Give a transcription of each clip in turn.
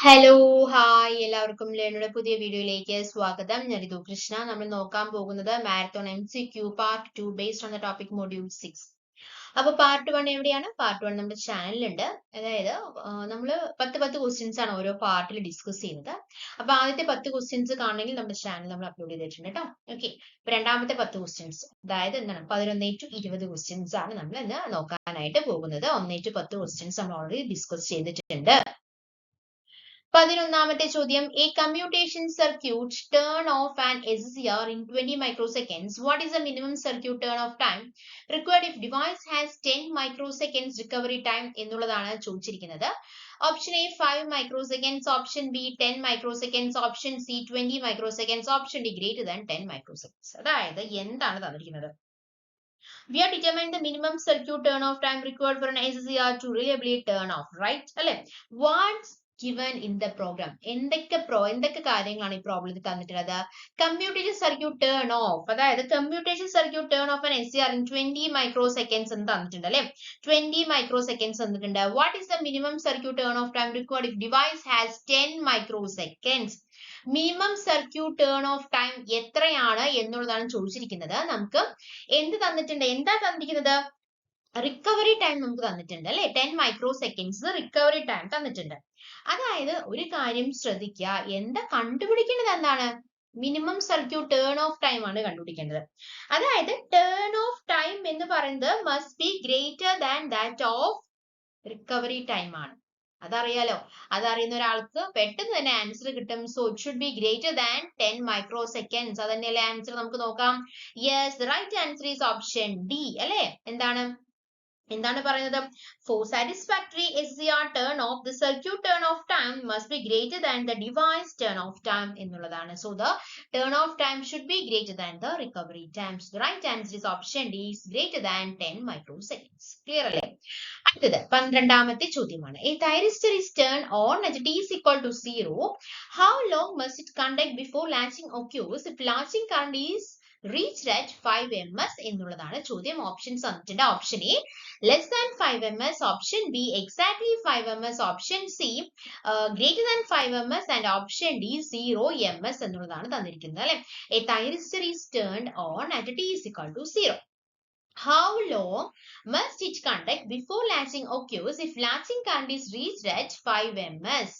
Hello hi എല്ലാവർക്കും ലേണയുടെ പുതിയ വീഡിയോയിലേക്ക് സ്വാഗതം. ഞാൻ രിതു കൃഷ്ണ. നമ്മൾ നോക്കാൻ പോകുന്നത് marathon MCQ part 2 based on the topic module 6. അപ്പൊ പാർട്ട് 1 എവിടെയാണ്? പാർട്ട് 1 നമ്മുടെ ചാനലിലുണ്ട്. അതായത് നമ്മൾ 10 ക്വസ്റ്റ്യൻസ് ആണ് ഓരോ പാർട്ടിൽ ഡിസ്കസ് ചെയ്യുന്നത്. അപ്പൊ ആദ്യത്തെ 10 ക്വസ്റ്റ്യൻസ് കാണണമെങ്കിൽ നമ്മുടെ ചാനൽ നമ്മൾ അപ്ലോഡ് ചെയ്തിട്ടുണ്ട് കേട്ടോ. ഓക്കെ, ഇപ്പൊ രണ്ടാമത്തെ 10 ക്വസ്റ്റ്യൻസ്, അതായത് എന്താണ് 11 to 20 ക്വസ്റ്റ്യൻസ് ആണ് നമ്മൾ ഇന്ന് നോക്കാനായിട്ട് പോകുന്നത്. 1 to 10 ക്വസ്റ്റ്യൻസ് നമ്മൾ ഓൾറെഡി ഡിസ്കസ് ചെയ്തിട്ടുണ്ട്. 11ാമത്തെ ചോദ്യം, a commutation circuit turn off an SCR in 20 microseconds. What is the minimum circuit turn off time required if device has 10 microseconds recovery time എന്നുള്ളതാണ് ചോദിച്ചിരിക്കുന്നത്. Option A 5 microseconds, option B 10 microseconds, option C 20 microseconds, option D greater than 10 microseconds. അതായത് എന്താണ് തന്നിരിക്കുന്നത്? We are determining the minimum circuit turn off time required for an SCR to reliably turn off, right? അല്ലെ? What's given in the program? എന്തൊക്കെ കാര്യങ്ങളാണ് ഈ പ്രോബ്ലത്തിൽ തന്നിട്ടുള്ളത്? Commutation circuit turn of, അതായത് commutation circuit turn of an SCR in 20 microseconds എന്ന് തന്നിട്ടുണ്ട് അല്ലെ? 20 microseconds തന്നിട്ടുണ്ട്. What is the minimum circuit turn off time required if device has 10 microseconds? Minimum circuit turn off time എത്രയാണ് എന്നുള്ളതാണ് ചോദിച്ചിരിക്കുന്നത്. നമുക്ക് എന്ത് തന്നിട്ടുണ്ട്? എന്താ തന്നിരിക്കുന്നത്? റിക്കവറി ടൈം നമുക്ക് തന്നിട്ടുണ്ട് അല്ലെ? 10 microseconds റിക്കവറി ടൈം തന്നിട്ടുണ്ട്. അതായത് ഒരു കാര്യം ശ്രദ്ധിക്കുക, എന്താ കണ്ടുപിടിക്കേണ്ടത്? എന്താണ്? Minimum circuit turn off time ആണ് കണ്ടുപിടിക്കേണ്ടത്. അതായത് ടേൺ ഓഫ് ടൈം എന്ന് പറയുന്നത് must be greater than that of recovery time ആണ്. അതറിയാലോ, അതറിയുന്ന ഒരാൾക്ക് പെട്ടെന്ന് തന്നെ ആൻസർ കിട്ടും. So it should be greater than 10 microseconds. അതന്നെയല്ലേ ആൻസർ? നമുക്ക് നോക്കാം. Yes, the right answer is option D അല്ലെ? എന്താണ് പറയുന്നത്? For satisfactory SCR turn off, the circuit turn off time must be greater than the device turn off time എന്നുള്ളതാണ്. So the turn off time should be greater than the recovery time. So the right answer is option D, is greater than 10 microseconds. Clear അല്ലേ? അടുത്തത് 12ാമത്തെ ചോദ്യമാണ്. A thyristor is turned on at t is equal to 0. How long must it conduct before latching occurs if latching current is reached at 5 ms എന്നുള്ളതാണ് ചോദ്യം. Options തന്നിട്ടുണ്ട്. Option A less than 5 ms, option B exactly 5 ms, option C greater than 5 ms, and option D 0 ms എന്നുള്ളതാണ് തന്നിരിക്കുന്നത് അല്ലെ? A thyristor is turned on at t is equal to 0. How long must it conduct before latching occurs if latching current is reached at 5 ms?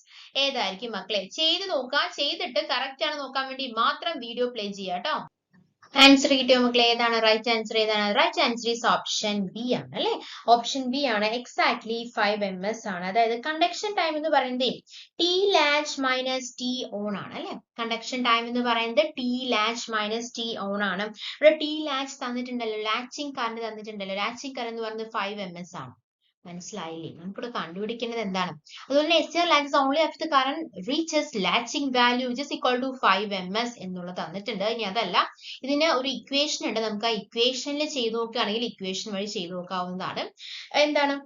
ഏതായിരിക്കും മക്കളെ? ചെയ്ത് നോക്കുക. ചെയ്തിട്ട് correct ആണ് നോക്കാൻ വേണ്ടി മാത്രം വീഡിയോ പ്ലേ ചെയ്യാം കേട്ടോ. ആൻസർ കിട്ടിയോ മക്കളെ? ഏതാണ് റൈറ്റ് ആൻസർ? ഏതാണ് right answer? Is option B ആണ് അല്ലെ? ഓപ്ഷൻ ബി ആണ്. എക്സാക്ട്ലി 5 ms ആണ്. അതായത് കണ്ടക്ഷൻ ടൈം എന്ന് പറയുന്നത് T latch minus T on ആണ് അല്ലെ? കണ്ടക്ഷൻ ടൈം എന്ന് പറയുന്നത് T latch minus T on ആണ്. ഇവിടെ ടി ലാച്ച് തന്നിട്ടുണ്ടല്ലോ, ലാച്ചിങ് കറന്റ് തന്നിട്ടുണ്ടല്ലോ. ലാച്ചിങ് കറന്റ് എന്ന് പറയുന്നത് 5 ms ആണ്. മനസ്സിലായില്ലേ? നമുക്കിവിടെ കണ്ടുപിടിക്കേണ്ടത് എന്താണ്? അതുപോലെ SCR latches only after the current reaches latching value which is equal to 5 ms എന്നുള്ളത് തന്നിട്ടുണ്ട്. ഇനി അതല്ല, ഇതിന് ഒരു ഇക്വേഷൻ ഉണ്ട്. നമുക്ക് ആ ഇക്വേഷനിൽ ചെയ്ത് നോക്കുകയാണെങ്കിൽ ഇക്വേഷൻ വഴി ചെയ്ത് നോക്കാവുന്നതാണ്. എന്താണ്?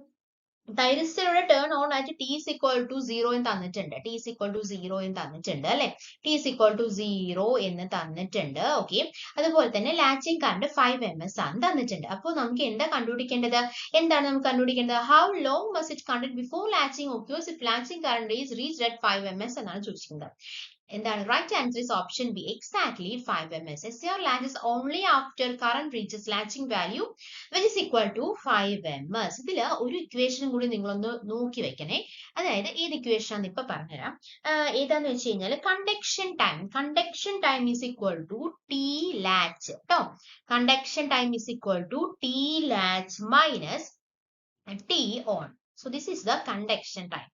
തൈറിസ്റ്ററുടെ ടേൺ ഓൺ ആയിട്ട് ടി is equal to 0 എന്ന് തന്നിട്ടുണ്ട്. ടി is equal to 0 എന്ന് തന്നിട്ടുണ്ട് അല്ലെ? ടി is equal to 0 എന്ന് തന്നിട്ടുണ്ട്. ഓക്കെ, അതുപോലെ തന്നെ ലാച്ചിങ് കറണ്ട് 5 ms ആണ് തന്നിട്ടുണ്ട്. അപ്പോൾ നമുക്ക് എന്താ കണ്ടുപിടിക്കേണ്ടത്? എന്താണ് നമുക്ക് കണ്ടുപിടിക്കേണ്ടത്? How long must it conduct before latching occurs if latching current is reached at 5 ms എന്നാണ് ചോദിച്ചിരിക്കുന്നത്. എന്താണ്? Right answer is option B, exactly 5 ms. SCR latches only after current reaches latching value which is equal to 5 ms. ഇതിൽ ഒരു ഇക്വേഷനും കൂടി നിങ്ങളൊന്ന് നോക്കി വെക്കണേ. അതായത് ഏത് ഇക്വേഷൻ ആണ് ഇപ്പൊ പറഞ്ഞുതരാം. ഏതാന്ന് വെച്ച് കഴിഞ്ഞാൽ conduction time is equal to T latch കേട്ടോ. Conduction time is equal to T latch minus T on. So this is the conduction time.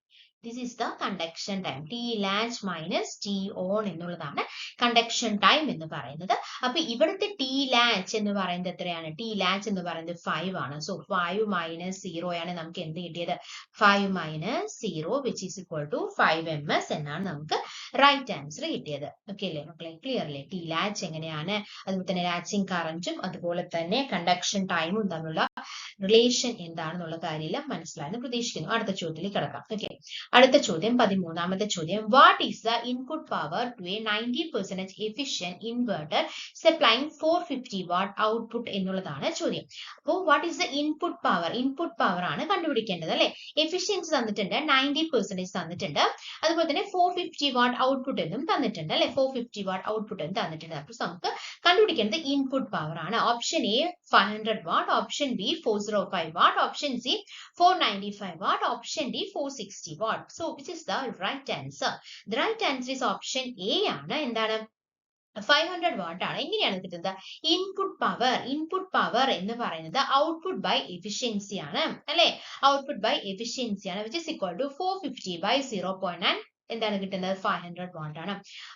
This is the conduction time. T latch minus T on എന്നുള്ളതാണ് conduction time എന്ന് പറയുന്നത്. അപ്പൊ ഇവിടുത്തെ T latch എന്ന് പറയുന്നത് എത്രയാണ്? T latch എന്ന് പറയുന്നത് 5 ആണ്. സോ 5 മൈനസ് 0 ആണ് നമുക്ക് എന്ത് കിട്ടിയത്? 5 minus 0 which is equal to 5 ms എന്നാണ് നമുക്ക് റൈറ്റ് ആൻസർ കിട്ടിയത്. ഓക്കെ അല്ലേ മക്കളെ, ക്ലിയർ അല്ലേ? ടി ലാച്ച് എങ്ങനെയാണ്, അതുപോലെ തന്നെ ലാച്ചിങ് കറന്റും അതുപോലെ തന്നെ കണ്ടക്ഷൻ ടൈമും തമ്മിലുള്ള റിലേഷൻ എന്താണെന്നുള്ള കാര്യം മനസ്സിലായെന്ന് പ്രതീക്ഷിക്കുന്നു. അടുത്ത ചോദ്യത്തിലേക്ക് കിടക്കാം. ഓക്കെ, അടുത്ത ചോദ്യം 13ാമത്തെ ചോദ്യം. What is the input power to a 90% efficient inverter supplying 450 watt output എന്നുള്ളതാണ് ചോദ്യം. അപ്പോൾ what is the input power? Input power ആണ് കണ്ടുപിടിക്കേണ്ടത് അല്ലെ. എഫിഷ്യൻസി തന്നിട്ടുണ്ട്, 90% തന്നിട്ടുണ്ട്, അതുപോലെ തന്നെ 450 വാട്ട് ഔട്ട്പുട്ട് എന്നും തന്നിട്ടുണ്ട് അല്ലെ. 450 വാട്ട് ഔട്ട്പുട്ട് എന്ന് തന്നിട്ടുണ്ട്. അപ്പോൾ നമുക്ക് കണ്ടുപിടിക്കേണ്ടത് ഇൻപുട്ട് പവർ ആണ്. Option A 500 what, option B 405 what, option C 495 watt, option D 460 watt. So which is the right answer? The right answer is option A ആണ്. എന്താണ്? 500 വാട്ട് ആണ്. എങ്ങനെയാണ് കിട്ടുന്നത്? ഇൻപുട്ട് പവർ എന്ന് പറയുന്നത് ഔട്ട്പുട്ട് ബൈ എഫിഷ്യൻസി ആണ് അല്ലെ. ഔട്ട്പുട്ട് ബൈ എഫിഷ്യൻസി ആണ്, which is equal to 450 by 0.9 എന്താണ് കിട്ടുന്നത്? 500 വാട്ട് ആണ്.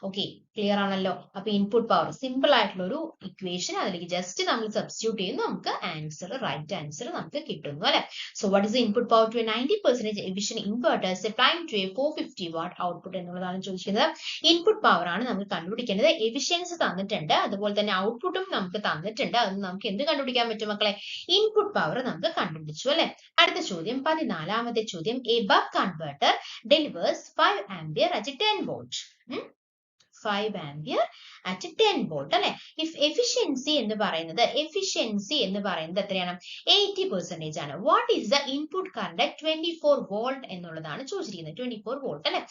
ഓക്കെ, ക്ലിയർ ആണല്ലോ. അപ്പൊ ഇൻപുട്ട് പവർ സിമ്പിൾ ആയിട്ടുള്ള ഒരു ഇക്വേഷൻ, അതിലേക്ക് ജസ്റ്റ് നമ്മൾ സബ്സ്റ്റിറ്റ്യൂട്ട് ചെയ്യുന്നു, നമുക്ക് ആൻസർ, റൈറ്റ് ആൻസർ നമുക്ക് കിട്ടുന്നു അല്ലെ. So what is the input power to a 90% efficient inverter supplying to a 450 watt output എന്നുള്ളതാണ് ചോദിക്കുന്നത്. ഇൻപുട്ട് പവർ ആണ് നമുക്ക് കണ്ടുപിടിക്കേണ്ടത്. എഫിഷ്യൻസി തന്നിട്ടുണ്ട്, അതുപോലെ തന്നെ ഔട്ട്പുട്ടും നമുക്ക് തന്നിട്ടുണ്ട്. അത് നമുക്ക് എന്ത് കണ്ടുപിടിക്കാൻ പറ്റും മക്കളെ? ഇൻപുട്ട് പവർ നമുക്ക് കണ്ടുപിടിച്ചു അല്ലെ. അടുത്ത ചോദ്യം 14ാമത്തെ ചോദ്യം. A buck converter delivers 5 ampere at 10 volt. 5 ampere at 10 volt അല്ലെ. ഇഫ് എഫിഷ്യൻസി എന്ന് പറയുന്നത് എത്രയാണ്? 80% ആണ്. What is the input current 24 volt എന്നുള്ളതാണ് ചോദിച്ചിരിക്കുന്നത്. 24 വോൾട്ട് അല്ലെ.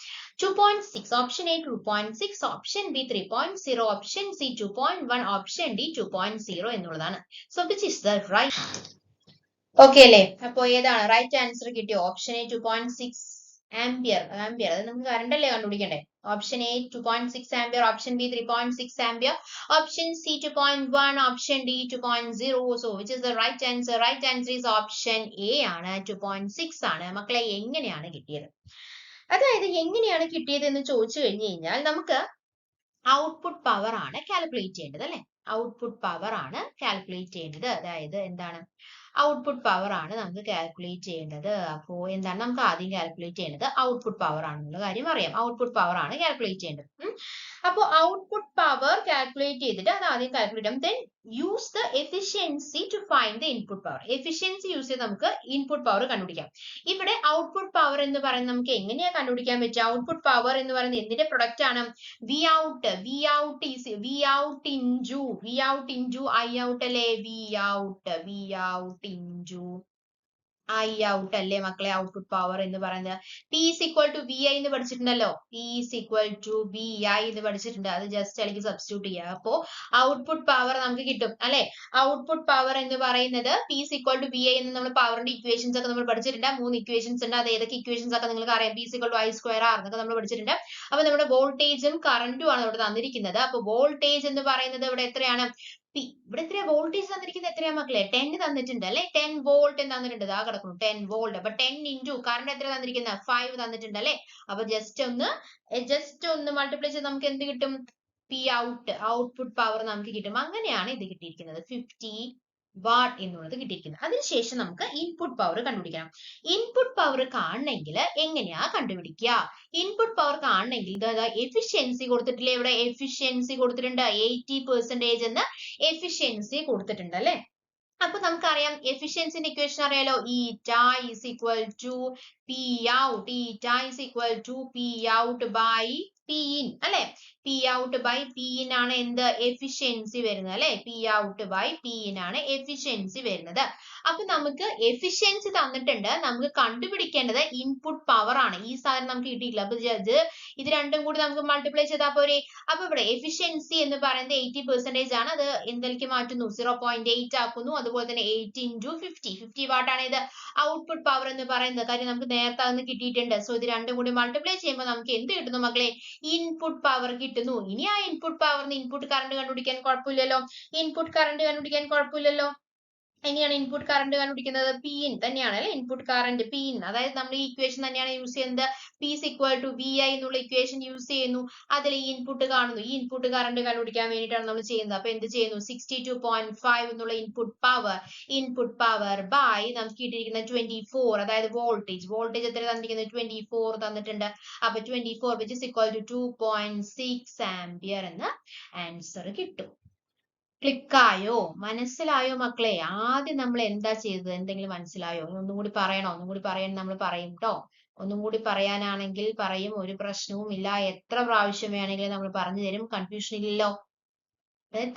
2.6, option A 2.6, option B 3.0, option C 2.1, option D 2.0 എന്നുള്ളതാണ്. So which is the right? Okay അല്ലേ. അപ്പോ ഏതാണ് റൈറ്റ് ആൻസർ കിട്ടിയോ? Option A 2.6 ampere. അത് നമുക്ക് കറണ്ട് അല്ലേ കണ്ടുപിടിക്കണ്ടേ? Option A 2.6 ampere, option B 3.6 ampere, option C 2.1, option D 2.0. So which is the right answer? Right answer is option A ആണ്, 2.6 ആണ്. മക്കളെ എങ്ങനെയാണ് കിട്ടിയത്? അതായത് എങ്ങനെയാണ് കിട്ടിയത് എന്ന് ചോദിച്ചു കഴിഞ്ഞു കഴിഞ്ഞാൽ നമുക്ക് ഔട്ട്പുട്ട് പവർ ആണ് കാൽക്കുലേറ്റ് ചെയ്യേണ്ടത് അല്ലെ. ഔട്ട്പുട്ട് പവർ ആണ് കാൽക്കുലേറ്റ് ചെയ്യേണ്ടത്. അതായത് എന്താണ്? ഔട്ട്പുട്ട് പവർ ആണ് നമുക്ക് കാൽക്കുലേറ്റ് ചെയ്യേണ്ടത്. അപ്പോ എന്താണ് നമുക്ക് ആദ്യം കാൽക്കുലേറ്റ് ചെയ്യേണ്ടത്? ഔട്ട്പുട്ട് പവർ ആണെന്നുള്ള കാര്യം അറിയാം. ഔട്ട്പുട്ട് പവർ ആണ് കാൽക്കുലേറ്റ് ചെയ്യേണ്ടത്. അപ്പോൾ ഔട്ട്പുട്ട് പവർ കാൽക്കുലേറ്റ് ചെയ്തിട്ട് അത് ആദ്യം കാൽക്കുലേറ്റ് ചെയ്യാം. Then use the efficiency to find the input power. Efficiency use ചെയ്ത് നമുക്ക് ഇൻപുട്ട് പവർ കണ്ടുപിടിക്കാം. ഇവിടെ ഔട്ട്പുട്ട് പവർ എന്ന് പറയുന്നത് നമുക്ക് എങ്ങനെയാ കണ്ടുപിടിക്കാൻ പറ്റുക? ഔട്ട്പുട്ട് പവർ എന്ന് പറയുന്നത് എന്തിന്റെ പ്രൊഡക്റ്റ് ആണ്? V out into I out അല്ലേ. V out into I out അല്ലേ മക്കളെ ഔട്ട്പുട്ട് പവർ എന്ന് പറയുന്നത്. P is equal to VI എന്ന് പഠിച്ചിട്ടുണ്ടല്ലോ. P is equal to VI എന്ന് പഠിച്ചിട്ടുണ്ട്. അത് ജസ്റ്റ് അതിലേക്ക് സബ്സ്റ്റിറ്റ്യൂട്ട് ചെയ്യുക. അപ്പോ ഔട്ട്പുട്ട് പവർ നമുക്ക് കിട്ടും അല്ലെ. ഔട്ട്പുട്ട് പവർ എന്ന് പറയുന്നത് P is equal to VI എന്ന് നമ്മൾ പവറിന്റെ ഇക്വേഷൻസ് ഒക്കെ നമ്മൾ പഠിച്ചിട്ടുണ്ട്. 3 ഇക്വേഷൻസ് ഉണ്ട്. അത് ഏതൊക്കെ ഇക്വേഷൻസ് ഒക്കെ നിങ്ങൾക്ക് അറിയാം. P is equal to I square R എന്നൊക്കെ നമ്മൾ പഠിച്ചിട്ടുണ്ട്. അപ്പൊ നമ്മുടെ വോൾട്ടേജും കറന്റും ആണ് ഇവിടെ തന്നിരിക്കുന്നത്. അപ്പൊ വോൾട്ടേജ് എന്ന് പറയുന്നത് ഇവിടെ എത്രയാണ്? ഇവിടെ എത്രയാ വോൾട്ടേജ് തന്നിരിക്കുന്നത്? എത്രയാ മക്കളെ? 10 തന്നിട്ടുണ്ട് അല്ലെ. 10 വോൾട്ട് എന്ന് തന്നിട്ടുണ്ട്. ഇതാ കിടക്കുന്നു 10 വോൾട്ട്. അപ്പൊ 10 ഇൻറ്റു കറണ്ട് എത്ര തന്നിരിക്കുന്നത്? 5 തന്നിട്ടുണ്ട് അല്ലെ. അപ്പൊ ജസ്റ്റ് ഒന്ന് മൾട്ടിപ്ലൈ ചെയ്ത് നമുക്ക് എന്ത് കിട്ടും? P ഔട്ട്, ഔട്ട്പുട്ട് പവർ നമുക്ക് കിട്ടും. അങ്ങനെയാണ് ഇത് കിട്ടിയിരിക്കുന്നത്. 50 വാട്ട് എന്നുള്ളത് കിട്ടിയിരിക്കുന്നത്. അതിനുശേഷം നമുക്ക് ഇൻപുട്ട് പവർ കണ്ടുപിടിക്കണം. ഇൻപുട്ട് പവർ കാണണമെങ്കിൽ എങ്ങനെയാ കണ്ടുപിടിക്കുക? ഇൻപുട്ട് പവർ കാണണമെങ്കിൽ എഫിഷ്യൻസി കൊടുത്തിട്ടില്ലേ? ഇവിടെ എഫിഷ്യൻസി കൊടുത്തിട്ടുണ്ട്. 80% എന്ന് എഫിഷ്യൻസി കൊടുത്തിട്ടുണ്ട് അല്ലെ. അപ്പൊ നമുക്കറിയാം എഫിഷ്യൻസിന്റെ ഇക്വേഷൻ അറിയാലോ. Eta is equal to P out. Eta is equal to P out by P in അല്ലെ. P out by P in ആണ് എന്ത്? എഫിഷ്യൻസി വരുന്നത് അല്ലെ. P out by P in ആണ് എഫിഷ്യൻസി വരുന്നത്. അപ്പൊ നമുക്ക് എഫിഷ്യൻസി തന്നിട്ടുണ്ട്. നമുക്ക് കണ്ടുപിടിക്കേണ്ടത് ഇൻപുട്ട് പവർ ആണ്. ഈ സാധനം നമുക്ക് കിട്ടിയിട്ടില്ല. അപ്പൊ ഇത് രണ്ടും കൂടി നമുക്ക് മൾട്ടിപ്ലൈ ചെയ്താൽ പോരെ. അപ്പൊ ഇവിടെ എഫിഷ്യൻസി എന്ന് പറയുന്നത് 80% ആണ്. അത് എന്തിലേക്ക് മാറ്റുന്നു? 0.8 ആക്കുന്നു. അതുപോലെ തന്നെ 8 ഇൻറ്റു 50 വാട്ട് ആണ് ഇത് ഔട്ട്പുട്ട് പവർ എന്ന് പറയുന്നത്. കാര്യം നമുക്ക് നേരത്തെ അതൊന്ന് കിട്ടിയിട്ടുണ്ട്. സോ ഇത് രണ്ടും കൂടി മൾട്ടിപ്ലൈ ചെയ്യുമ്പോൾ നമുക്ക് എന്ത് കിട്ടുന്നു മക്കളെ? ഇൻപുട്ട് പവർ കിട്ടുന്നു. ഇനി ആ ഇൻപുട്ട് പവറിന് ഇൻപുട്ട് കറണ്ട് കണ്ടുപിടിക്കാൻ കുഴപ്പമില്ലല്ലോ. എങ്ങനെയാണ് ഇൻപുട്ട് കറന്റ് കണ്ടുപിടിക്കുന്നത്? പി ഇൻ തന്നെയാണ് അല്ലെ, ഇൻപുട്ട് കറന്റ് പി ഇൻ. അതായത് നമ്മൾ ഈ ഇക്വേഷൻ തന്നെയാണ് യൂസ് ചെയ്യുന്നത്. P is equal to V I എന്നുള്ള ഇക്വേഷൻ യൂസ് ചെയ്യുന്നു. അതിൽ ഈ ഇൻപുട്ട് കാണുന്നു. ഈ ഇൻപുട്ട് കറന്റ് കണ്ടുപിടിക്കാൻ വേണ്ടിയിട്ടാണ് നമ്മൾ ചെയ്യുന്നത്. അപ്പൊ എന്ത് ചെയ്യുന്നു? 62.5 എന്നുള്ള ഇൻപുട്ട് പവർ ബൈ നമുക്ക് കിട്ടിയിരിക്കുന്ന 24, അതായത് വോൾട്ടേജ് എത്ര തന്നിരിക്കുന്നത്? 24 തന്നിട്ടുണ്ട്. അപ്പൊ 24 which is equal to 2.6 ampere എന്ന ആൻസർ കിട്ടും. ക്ലിക്കായോ? മനസ്സിലായോ മക്കളെ? ആദ്യം നമ്മൾ എന്താ ചെയ്തത്? എന്തെങ്കിലും മനസ്സിലായോ? ഒന്നും കൂടി പറയണോ? ഒന്നും കൂടി പറയാൻ നമ്മൾ പറയും ട്ടോ. ഒന്നും കൂടി പറയാനാണെങ്കിൽ പറയും, ഒരു പ്രശ്നവും ഇല്ല. എത്ര പ്രാവശ്യം വേണമെങ്കിലും നമ്മൾ പറഞ്ഞു തരും. കൺഫ്യൂഷൻ ഇല്ലല്ലോ.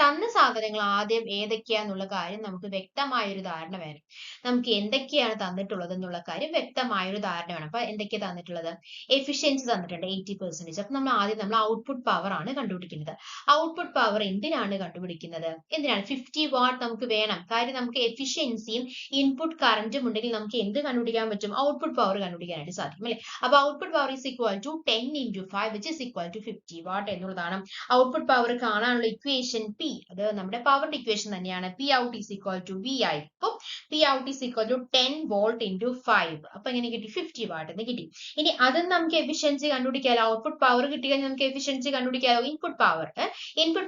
തന്ന സാധനങ്ങൾ ആദ്യം ഏതൊക്കെയാന്നുള്ള കാര്യം നമുക്ക് വ്യക്തമായ ഒരു ധാരണ വേണം. നമുക്ക് എന്തൊക്കെയാണ് തന്നിട്ടുള്ളത് എന്നുള്ള കാര്യം വ്യക്തമായ ഒരു ധാരണ വേണം. അപ്പൊ എന്തൊക്കെയാണ് തന്നിട്ടുള്ളത്? എഫിഷ്യൻസി തന്നിട്ടുണ്ട് 80%. അപ്പൊ നമ്മൾ ആദ്യം ഔട്ട്പുട്ട് പവർ ആണ് കണ്ടുപിടിക്കുന്നത്. ഔട്ട്പുട്ട് പവർ എന്തിനാണ് കണ്ടുപിടിക്കുന്നത്? എന്തിനാണ്? 50 വാട്ട് നമുക്ക് വേണം. കാര്യം നമുക്ക് എഫിഷ്യൻസിയും ഇൻപുട്ട് കറന്റും ഉണ്ടെങ്കിൽ നമുക്ക് എന്ത് കണ്ടുപിടിക്കാൻ പറ്റും? ഔട്ട്പുട്ട് പവർ കണ്ടുപിടിക്കാനായിട്ട് സാധിക്കും അല്ലെ. അപ്പൊ output power is equal to 10 into 5 which is equal to 50 watt എന്നുള്ളതാണ് ഔട്ട്പുട്ട് പവർ കാണാനുള്ള ഇക്വേഷൻ. പി, അത് നമ്മുടെ പവറിന്റെ ഇക്വേഷൻ തന്നെയാണ്. P out is equal to V I. അപ്പൊ P out is equal to 10 volt into 5. അപ്പൊ എങ്ങനെ കിട്ടി? 50 വാട്ട് എന്ന് കിട്ടി. ഇനി അതും നമുക്ക് എഫിഷ്യൻസി കണ്ടുപിടിക്കാലോ. ഔട്ട്പുട്ട് പവർ കിട്ടിയാൽ നമുക്ക് എഫിഷ്യൻസി കണ്ടുപിടിക്കാലോ. Input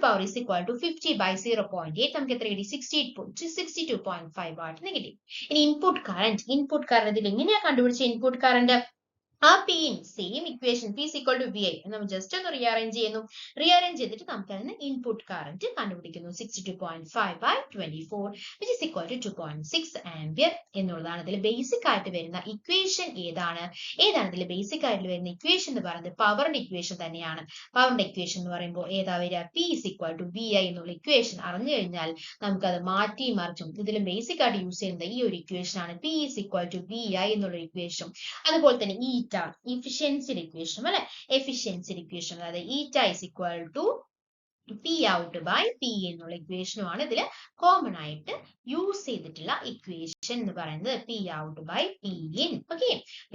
power is equal to 50 by 0.8. നമുക്ക് എത്ര കിട്ടി? 62.5 വാട്ട് എന്ന് കിട്ടി. ഇനി ഇൻപുട്ട് കറന്റ് എങ്ങനെയാ കണ്ടുപിടിച്ച ഇൻപുട്ട് കറന്റ്? ആ P in same equation P is equal to V I നമ്മൾ ജസ്റ്റ് ഒന്ന് റീഅറേഞ്ച് ചെയ്തിട്ട് നമുക്ക് അതിന് ഇൻപുട്ട് കറന്റ് കണ്ടുപിടിക്കുന്നു. 62.5 by 24 which is equal to 2.6 ampere എന്നുള്ളതാണ് ഇതിൽ ബേസിക് ആയിട്ട് വരുന്ന ഇക്വേഷൻ. ഏതാണ് ഇതിൽ ബേസിക് ആയിട്ട് വരുന്ന ഇക്വേഷൻ എന്ന് പറയുന്നത് പവറിന്റെ ഇക്വേഷൻ തന്നെയാണ്. പവറിന്റെ ഇക്വേഷൻ എന്ന് പറയുമ്പോൾ ഏതാ വരിക? P is equal to V I എന്നുള്ള ഇക്വേഷൻ അറിഞ്ഞു കഴിഞ്ഞാൽ നമുക്കത് മാറ്റി മറിച്ചും ഇതിൽ ബേസിക് ആയിട്ട് യൂസ് ചെയ്യുന്ന ഈ ഒരു ഇക്വേഷൻ ആണ് P is equal to V I എന്നുള്ള ഇക്വേഷൻ. അതുപോലെ തന്നെ efficiency equation അല്ലെ, efficiency equation അതായത് eta is equal to P out by P എന്നുള്ള ഇക്വേഷനുമാണ് ഇതിൽ കോമൺ ആയിട്ട് യൂസ് ചെയ്തിട്ടുള്ള ഇക്വേഷൻ എന്ന് പറയുന്നത്. P out by P in. Okay,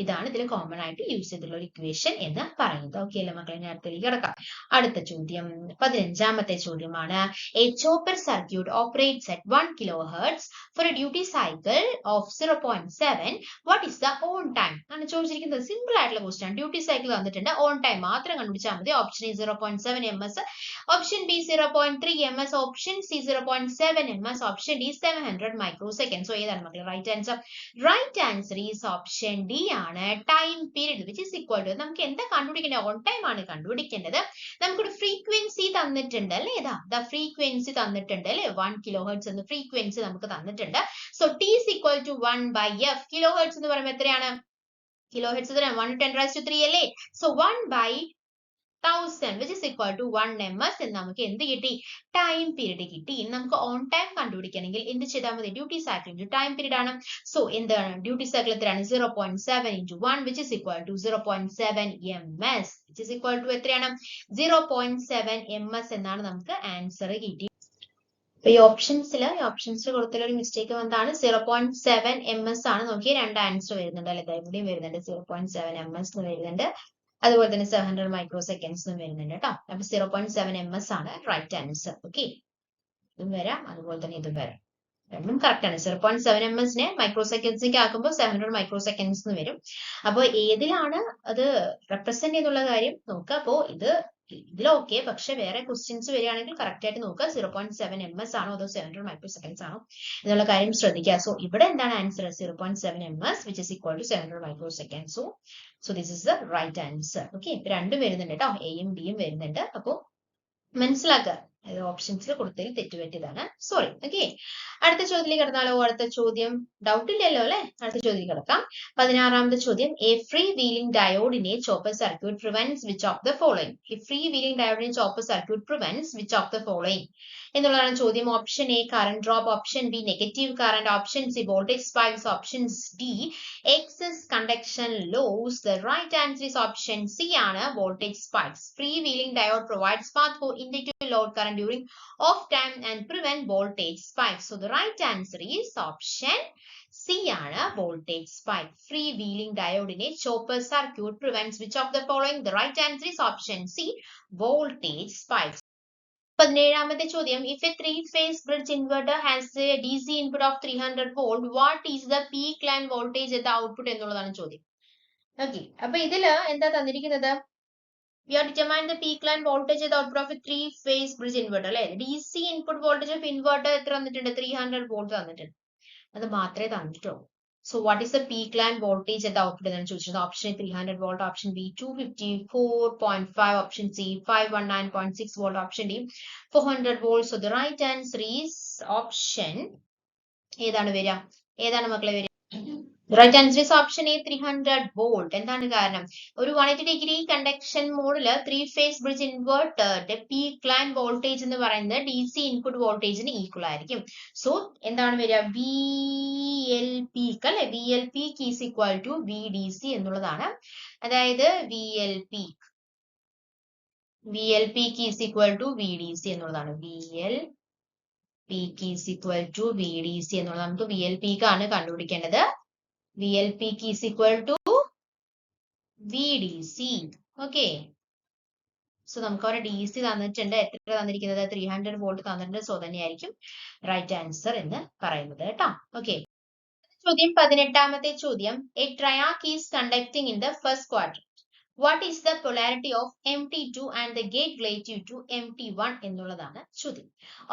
ഇതാണ് ഇതിൽ കോമൺ ആയിട്ട് യൂസ് ചെയ്തിട്ടുള്ള ഒരു ഇക്വേഷൻ എന്ന് പറയുന്നത്. ഓക്കെ അല്ലേ മക്കളെ? നേരത്തേക്ക് കിടക്കാം. അടുത്ത ചോദ്യം 15ാമത്തെ ചോദ്യമാണ്. A chopper circuit operates at 1 kHz for a duty cycle of 0.7. What is the on time ആണ് ചോദിച്ചിരിക്കുന്നത്. സിമ്പിൾ ആയിട്ടുള്ള ക്വസ്റ്റ്യൻ. ഡ്യൂട്ടി സൈക്കിൾ തന്നിട്ടുണ്ട്, ഓൺ ടൈം മാത്രം കണ്ടുപിടിച്ചാൽ മതി. Option A 0.7 ms, option B 0.3 ms, option C 0.7 ms, option D 700 microseconds. So ഏതാണ് മക്കളെ right answer? Right answer is option D ആണ്. Time period which is equal to, നമുക്ക് എന്താ കണ്ടുപിടിക്കേണ്ടത്? ഓൺ ടൈം ആണ് കണ്ടുപിടിക്കേണ്ടത്. നമുക്കൊരു ഫ്രീക്വൻസി തന്നിട്ടുണ്ട് അല്ലെ. ഏതാ ഫ്രീക്വൻസി തന്നിട്ടുണ്ട് അല്ലെ, 1 kHz എന്ന ഫ്രീക്വൻസി നമുക്ക് തന്നിട്ടുണ്ട്. So T is equal to 1 by f. Kilohertz എന്ന് പറയുമ്പോൾ എത്രയാണ്? കിലോഹെർട്സ് 1 × 10⁻³ അല്ലേ. So 1 by 1000 which is equal to 1 ms എന്ന് നമുക്ക് എന്ത് കിട്ടി? ടൈം പീരീഡ് കിട്ടി. നമുക്ക് ഓൺ ടൈം കണ്ടുപിടിക്കണമെങ്കിൽ എന്ത് ചെയ്താൽ മതി? Duty cycle into time period ആണ്. സോ എന്താണ് ഡ്യൂട്ടി സൈക്കിൾ എത്രയാണ്? 0.7 into 1 which is equal to 0.7 ms which is equal to എത്രയാണ്? 0.7 ms എന്നാണ് നമുക്ക് ആൻസർ കിട്ടി. ഈ ഓപ്ഷൻസിൽ കൊടുത്തുള്ള ഒരു മിസ്റ്റേക്ക് വന്നതാണ്. 0.7 ms ആണ്. നോക്കിയാൽ രണ്ട് ആൻസർ വരുന്നുണ്ട് അല്ലെ, ഇവിടെയും വരുന്നുണ്ട് 0.7 ms എന്ന് വരുന്നുണ്ട്. അതുപോലെ തന്നെ 700 microseconds എന്നും വരുന്നുണ്ട് കേട്ടോ. അപ്പൊ 0.7 ms ആണ് റൈറ്റ് ആൻസർ. ഓക്കെ, ഇതും വരാം അതുപോലെ തന്നെ ഇതും വരാം, രണ്ടും കറക്റ്റ് ആണ്. 0.7 ms മൈക്രോസെക്കൻഡ്സിലേക്ക് ആക്കുമ്പോൾ 700 microseconds എന്ന് വരും. അപ്പോൾ ഏതിലാണ് അത് റെപ്രസെന്റ് ചെയ്യുന്നുള്ള കാര്യം നോക്കുക. അപ്പോൾ ഇതിലൊക്കെ, പക്ഷെ വേറെ ക്വസ്റ്റ്യൻസ് വരികയാണെങ്കിൽ കറക്റ്റ് ആയിട്ട് നോക്കുക. 0.7 ms ആണോ അതോ 700 microseconds ആണോ എന്നുള്ള കാര്യം ശ്രദ്ധിക്കുക. സോ ഇവിടെ എന്താണ് answer? 0.7 ms which is equal to 700 microseconds. So this is the right answer. Okay, രണ്ടും വരുന്നുണ്ട് കേട്ടോ, എയും ഡിയും വരുന്നുണ്ട്. അപ്പോൾ മനസ്സിലാക്കുക, ഓപ്ഷൻസിൽ കൊടുത്തതിൽ തെറ്റുപറ്റിയതാണ്, സോറി. ഓക്കെ, അടുത്ത ചോദ്യത്തിലേക്ക് കിടന്നാലോ? അടുത്ത ചോദ്യം ഡൗട്ട് ഇല്ലല്ലോ അല്ലെ. അടുത്ത ചോദ്യത്തിലേക്ക് കിടക്കാം. 16ാമത്തെ ചോദ്യം. എ ഫ്രീ വീലിംഗ് ഡയോഡിനെ chopper circuit prevents which of the following. A free wheeling ഡയോഡിനെ chopper circuit prevents which of the following എന്നുള്ളതാണ് ചോദ്യം. Option A current drop, option B negative current, option C voltage spikes, option D excess conduction loss. The right answer is option C ആണ്, voltage spikes. Free wheeling diode provides path for inductive load current during off time and prevent voltage spikes. So the right answer is option C ആണ്, voltage spike. Free wheeling diode in a chopper circuit prevents which of the following? The right answer is option C, voltage spikes. 17ാമത്തെ ചോദ്യം, if a three-phase bridge inverter has a DC input of 300 volt, what is the peak line voltage at the output എന്നുള്ളതാണ് ചോദ്യം. Okay, അപ്പൊ ഇതില് എന്താ തന്നിരിക്കുന്നത്? We have determined the peak line voltage at the output of a three-phase bridge inverter. അല്ലെ, DC input voltage of inverter എത്ര തന്നിട്ടുണ്ട്? 300 volt തന്നിട്ടുണ്ട്. അത് മാത്രമേ തന്നിട്ടുള്ളൂ. So what is the peak line voltage at the output എന്നാണ് ചോദിച്ചത്. Option 300 volt, option B 254.5, option C 519.6 volt, option D 400 volt. So the right answer is option ഏതാണ് വരിക? ഏതാണ് മക്കളെ വരിക? Right answer is option A, 300 volt. എന്താണ് കാരണം? ഒരു 180 degree conduction മോഡില് 3-phase bridge inverter peak line voltage എന്ന് പറയുന്നത് DC input voltageന് ഈക്വൽ ആയിരിക്കും. സോ എന്താണ് വരിക? VL peak അല്ലെ, VL peak is equal to VDC എന്നുള്ളതാണ്. അതായത് VL peak is equal to VDC എന്നുള്ളതാണ്. VL peak is equal to VDC എന്നുള്ളത്. നമുക്ക് VL peak ആണ് കണ്ടുപിടിക്കേണ്ടത്. VL peak is equal to VDC. Okay. So നമുക്ക് അവിടെ DC തന്നിട്ടുണ്ട്. എത്ര തന്നിരിക്കുന്നത്? 300 volt തന്നിട്ടുണ്ട്. സോ തന്നെയായിരിക്കും റൈറ്റ് ആൻസർ എന്ന് പറയുന്നത് കേട്ടോ. ഓക്കെ, ചോദ്യം 18ാമത്തെ ചോദ്യം, A TRIAC is conducting in the first quadrant. What is the polarity of MT2 and the gate relative to MT1 എന്നുള്ളതാണ് ചോദ്യം.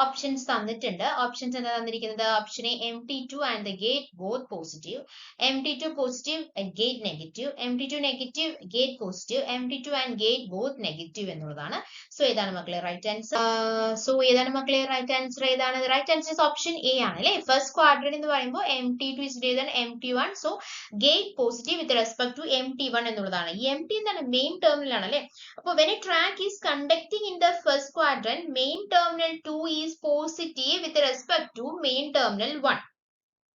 ഓപ്ഷൻസ് തന്നിട്ടുണ്ട്. ഓപ്ഷൻസ് എന്താ തന്നിരിക്കുന്നത്? Option A MT2 and the gate both positive, MT2 positive gate negative, MT2 negative gate positive, MT2 and gate both negative എന്നുള്ളതാണ്. So ഏതാണ് മക്കളെ right answer? Right answer ഏതാണ്? Right answer is option A ആണ് അല്ലെ. First quadrant എന്ന് പറയുമ്പോൾ MT2 is greater than MT1. So gate positive with respect to MT1 എന്നുള്ളതാണ്. MT എന്താണ്? മെയിൻ ടെർമിനൽ ആണ് അല്ലെ. അപ്പൊ when a track is conducting in the first quadrant, main terminal 2 is positive with respect to main terminal 1.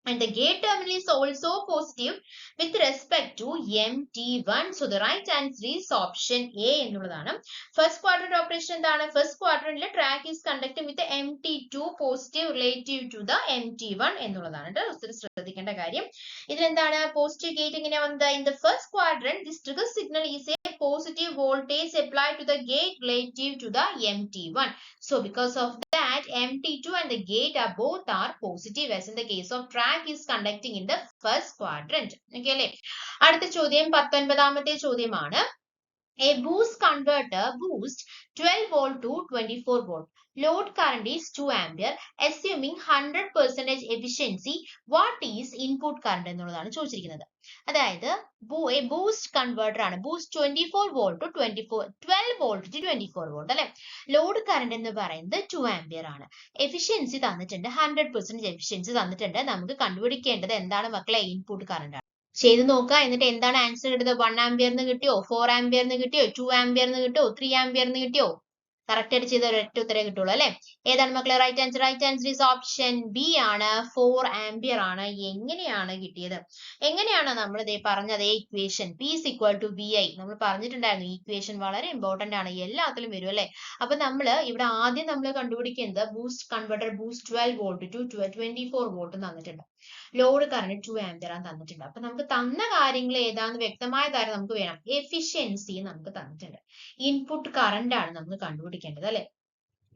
And the gate terminal is also positive with respect to MT1. So the right answer is option A എന്നുള്ളതാണ്. First quadrant operation എന്താണ്? First ക്വാഡ്രന്റിൽ triac is conducting with MT2 positive relative to the MT1 എന്നുള്ളതാണ് കേട്ടോ. ശ്രദ്ധിക്കേണ്ട കാര്യം ഇതിലെന്താണ്? Positive gate എങ്ങനെയാ വന്നത്? In the first quadrant this trigger signal is A positive voltage applied to the gate relative to the MT1. So because of that, MT2 and the gate are both are positive as in the case of track is conducting in the first quadrant. Okay അല്ലേ? അടുത്ത ചോദ്യം 19ാമത്തെ ചോദ്യമാണ്. A boost converter boosts 12 volt to 24 volt. Load current is 2 ampere. Assuming 100% efficiency, what is input current എന്നുള്ളതാണ് ചോദിച്ചിരിക്കുന്നത്. അതായത് boost converter ആണ്. Boost 24 volt to 12 volt to 24 volt അല്ലെ. Load current എന്ന് പറയുന്നത് 2 ampere ആണ്. എഫിഷ്യൻസി തന്നിട്ടുണ്ട്, 100% എഫിഷ്യൻസി തന്നിട്ടുണ്ട്. നമുക്ക് കണ്ടുപിടിക്കേണ്ടത് എന്താണ് മക്കളെ? ഇൻപുട്ട് കറന്റ് ആണ്. ചെയ്ത് നോക്കുക. എന്നിട്ട് എന്താണ് ആൻസർ കിട്ടുന്നത്? 1 ampere എന്ന് കിട്ടിയോ? 4 ampere എന്ന് കിട്ടിയോ? 2 ampere എന്ന് കിട്ടിയോ? 3 ampere എന്ന് കിട്ടിയോ? കറക്റ്റ് ആയിട്ട് ചെയ്ത ഒരൊറ്റ ഉത്തരേ കിട്ടുള്ളൂ അല്ലെ. ഏതാണ് മക്കളെ right answer? Right answer is option B ആണ്, 4 ampere ആണ്. എങ്ങനെയാണ് കിട്ടിയത്? എങ്ങനെയാണ് നമ്മൾ ഇതേ പറഞ്ഞത്? Equation P is equal to VI നമ്മൾ പറഞ്ഞിട്ടുണ്ടായിരുന്നു. ഈ ഇക്വേഷൻ വളരെ ഇമ്പോർട്ടന്റ് ആണ്, എല്ലാത്തിലും വരും അല്ലെ. അപ്പൊ നമ്മൾ ഇവിടെ ആദ്യം നമ്മൾ കണ്ടുപിടിക്കുന്നത് boost converter boost 12 volt to 24 volt തന്നിട്ടുണ്ട്. ലോഡ് കറന്റ് 2 ampere ആണ് തന്നിട്ടുണ്ട്. അപ്പൊ നമുക്ക് തന്ന കാര്യങ്ങൾ ഏതാന്ന് വ്യക്തമായ കാര്യം നമുക്ക് വേണം. എഫിഷ്യൻസി നമുക്ക് തന്നിട്ടുണ്ട്. ഇൻപുട്ട് കറന്റ് ആണ് നമുക്ക് കണ്ടുപിടിക്കേണ്ടത് അല്ലെ.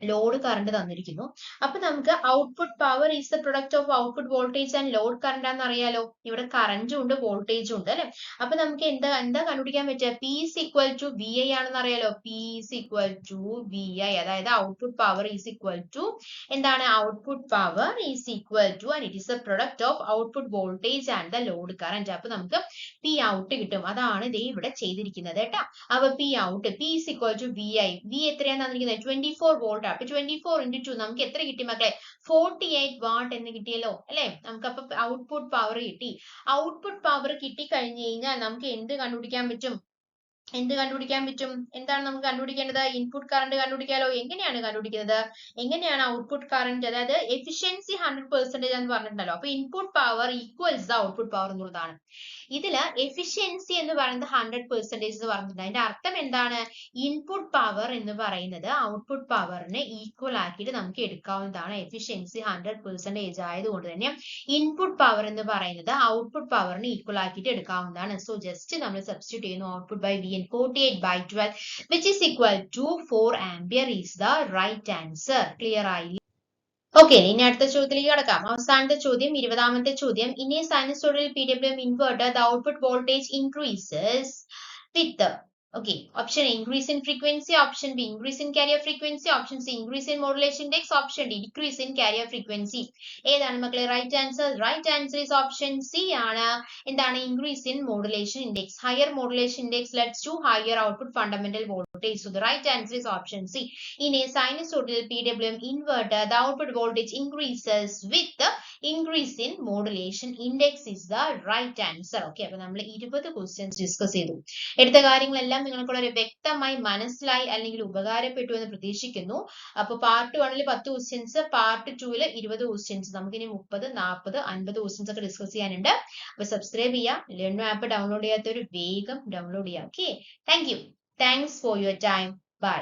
ലോഡ് കറന്റ് തന്നിരിക്കുന്നു. അപ്പൊ നമുക്ക് output power is the product of output voltage and load current ആണെന്ന് അറിയാലോ. ഇവിടെ കറന്റും ഉണ്ട് വോൾട്ടേജും ഉണ്ട് അല്ലെ. അപ്പൊ നമുക്ക് എന്താ കണ്ടുപിടിക്കാൻ പറ്റുക? P is equal to VI ആണെന്ന് അറിയാലോ. P is equal to VI, അതായത് output power is equal to എന്താണ്? Output power is equal to and it is the product of output voltage and the load current. അപ്പൊ നമുക്ക് P out കിട്ടും. അതാണ് ഇതേ ഇവിടെ ചെയ്തിരിക്കുന്നത് കേട്ടോ. അപ്പൊ P out P is equal to VI. V എത്രയാണ് തന്നിരിക്കുന്നത്? 24 volt. അപ്പൊ 24 into 2 നമുക്ക് എത്ര കിട്ടി മക്കളെ? 48 watt എന്ന് കിട്ടിയല്ലോ അല്ലെ. നമുക്ക് അപ്പൊ ഔട്ട്പുട്ട് പവർ കിട്ടി. ഔട്ട്പുട്ട് പവർ കിട്ടി കഴിഞ്ഞു കഴിഞ്ഞാൽ നമുക്ക് എന്ത് കണ്ടുപിടിക്കാൻ പറ്റും? എന്താണ് നമുക്ക് കണ്ടുപിടിക്കേണ്ടത്? ഇൻപുട്ട് കറന്റ് കണ്ടുപിടിക്കാലോ. എങ്ങനെയാണ് കണ്ടുപിടിക്കുന്നത്? എങ്ങനെയാണ് ഔട്ട്പുട്ട് കറന്റ്? അതായത് എഫിഷ്യൻസി 100% എന്ന് പറഞ്ഞിട്ടുണ്ടല്ലോ. അപ്പൊ input power equals the output power എന്നുള്ളതാണ്. ഇതില് എഫിഷ്യൻസി എന്ന് പറയുന്നത് 100% എന്ന് പറഞ്ഞിട്ടുണ്ട്. അതിന്റെ അർത്ഥം എന്താണ്? ഇൻപുട്ട് പവർ എന്ന് പറയുന്നത് ഔട്ട്പുട്ട് പവറിനെ ഈക്വൽ ആക്കിയിട്ട് നമുക്ക് എടുക്കാവുന്നതാണ്. എഫിഷ്യൻസി 100% ആയതുകൊണ്ട് തന്നെ ഇൻപുട്ട് പവർ എന്ന് പറയുന്നത് ഔട്ട്പുട്ട് പവറിനെ ഈക്വൽ ആക്കിയിട്ട് എടുക്കാവുന്നതാണ്. സോ ജസ്റ്റ് നമ്മൾ സബ്സ്റ്റിറ്റ്യൂട്ട് ചെയ്യുന്നു. Output by V ambient 48/12 which is equal to 4 ampere is the right answer. Clear ആയില്ലേ? ഓക്കെ, ഇനി അടുത്ത ചോദ്യത്തിലേക്ക് കടക്കാം. അവസാനത്തെ ചോദ്യം, 20ാമത്തെ ചോദ്യം. In A sinusoidal PWM inverter the output voltage increases with okay, option A increase in frequency, option B increase in carrier frequency, option C increase in modulation index, option D decrease in carrier frequency. ഏതാണ് മക്കളെ right answer? Right answer is option C ആണ്. എന്താണ്? increase in modulation index. Higher modulation index leads to higher output fundamental voltage. So the right answer is option C. In a sinusoidal PWM inverter the output voltage increases with the increase in modulation index is the right answer. Okay, അപ്പോൾ നമ്മൾ 20 questions discuss ചെയ്തു. എടുത്ത കാര്യങ്ങളെല്ലാം നിങ്ങൾക്ക് വളരെ വ്യക്തമായി മനസ്സിലായി അല്ലെങ്കിൽ ഉപകാരപ്പെട്ടു എന്ന് പ്രതീക്ഷിക്കുന്നു. അപ്പോൾ പാർട്ട് 1-ൽ 10 ക്വസ്റ്റ്യൻസ്, പാർട്ട് 2-ൽ 20 ക്വസ്റ്റ്യൻസ്, നമുക്കിനി 30, 40, 50 ക്വസ്റ്റ്യൻസ് ഒക്കെ ഡിസ്കസ് ചെയ്യാനുണ്ട്. അപ്പോൾ സബ്സ്ക്രൈബ് ചെയ്യുക. ലേണോ ആപ്പ് ഡൗൺലോഡ് ചെയ്യാത്തവർ വേഗം ഡൗൺലോഡ് ചെയ്യുക. Okay, thank you. Thanks for your time. By.